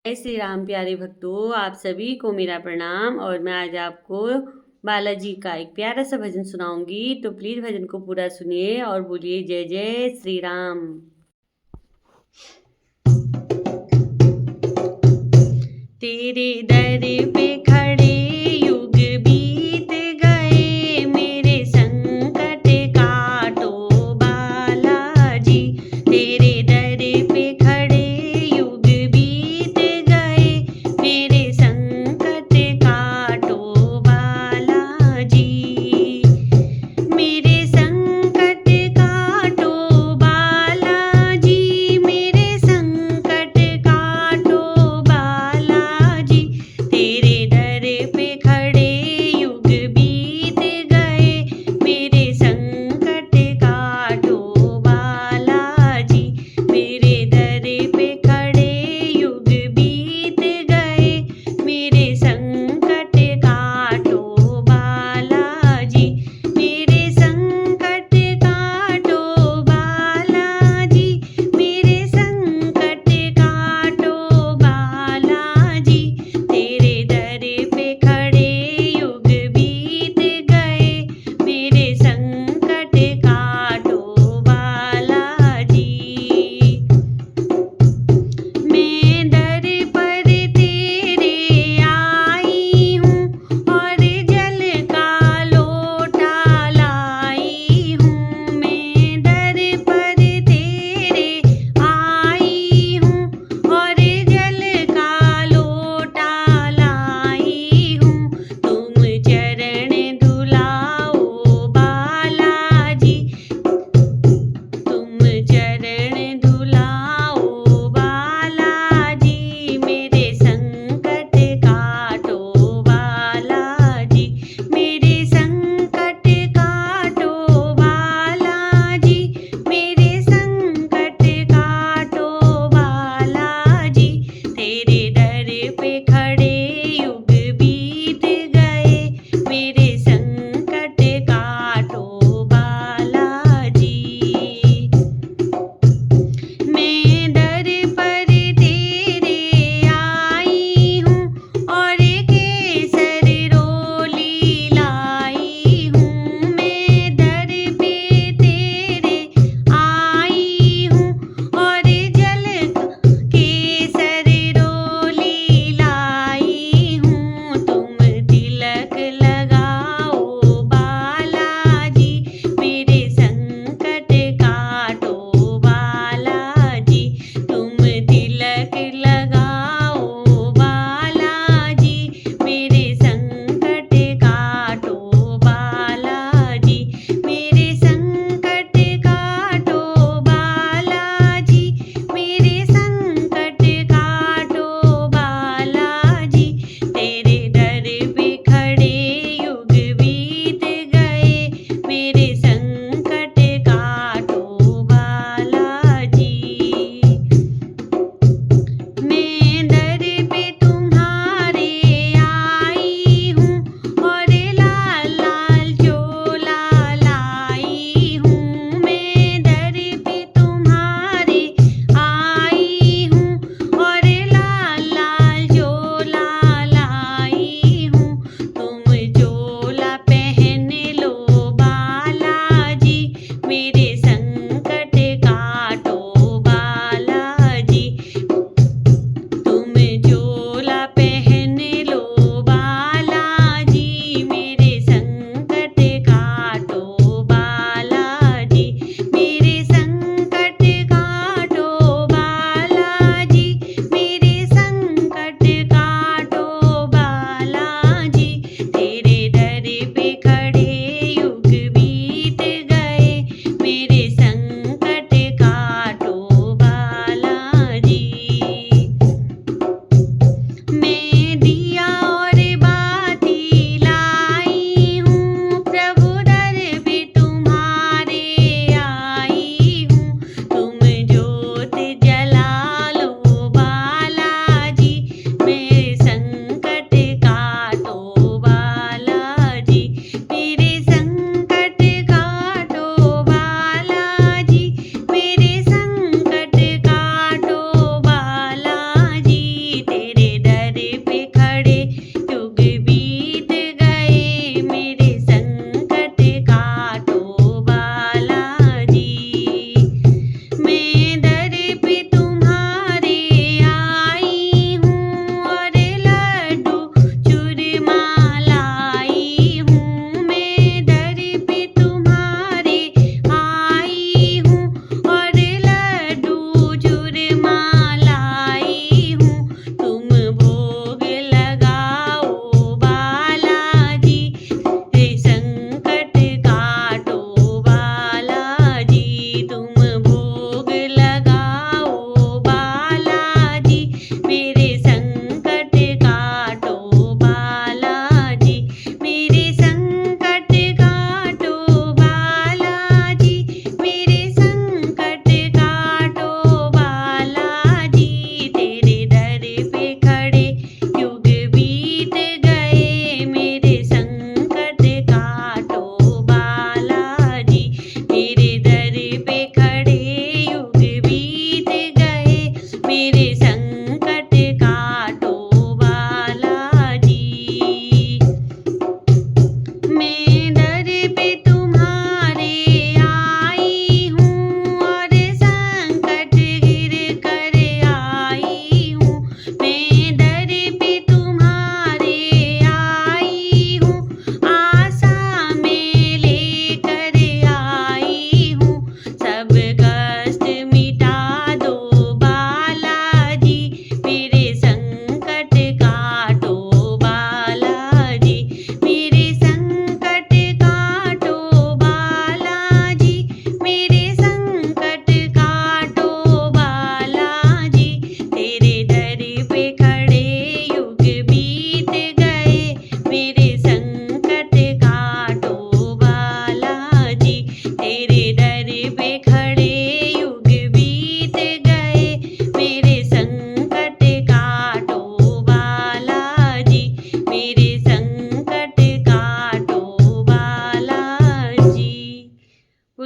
जय श्री राम प्यारे भक्तों, आप सभी को मेरा प्रणाम। और मैं आज आपको बालाजी का एक प्यारा सा भजन सुनाऊंगी, तो प्लीज भजन को पूरा सुनिए और बोलिए जय जय श्री राम। तेरे दर पे खड़े युग बीत गए, मेरे संकट काटो बालाजी। तेरे दर पे खड़े युग बीत गए, मेरे संकट काटो बालाजी। मेरे संकट काटो बालाजी, मेरे संकट काटो बालाजी। तेरे दर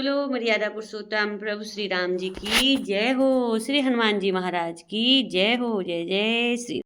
बोलो मर्यादा पुरुषोत्तम प्रभु श्री राम जी की जय हो। श्री हनुमान जी महाराज की जय हो। जय जय श्री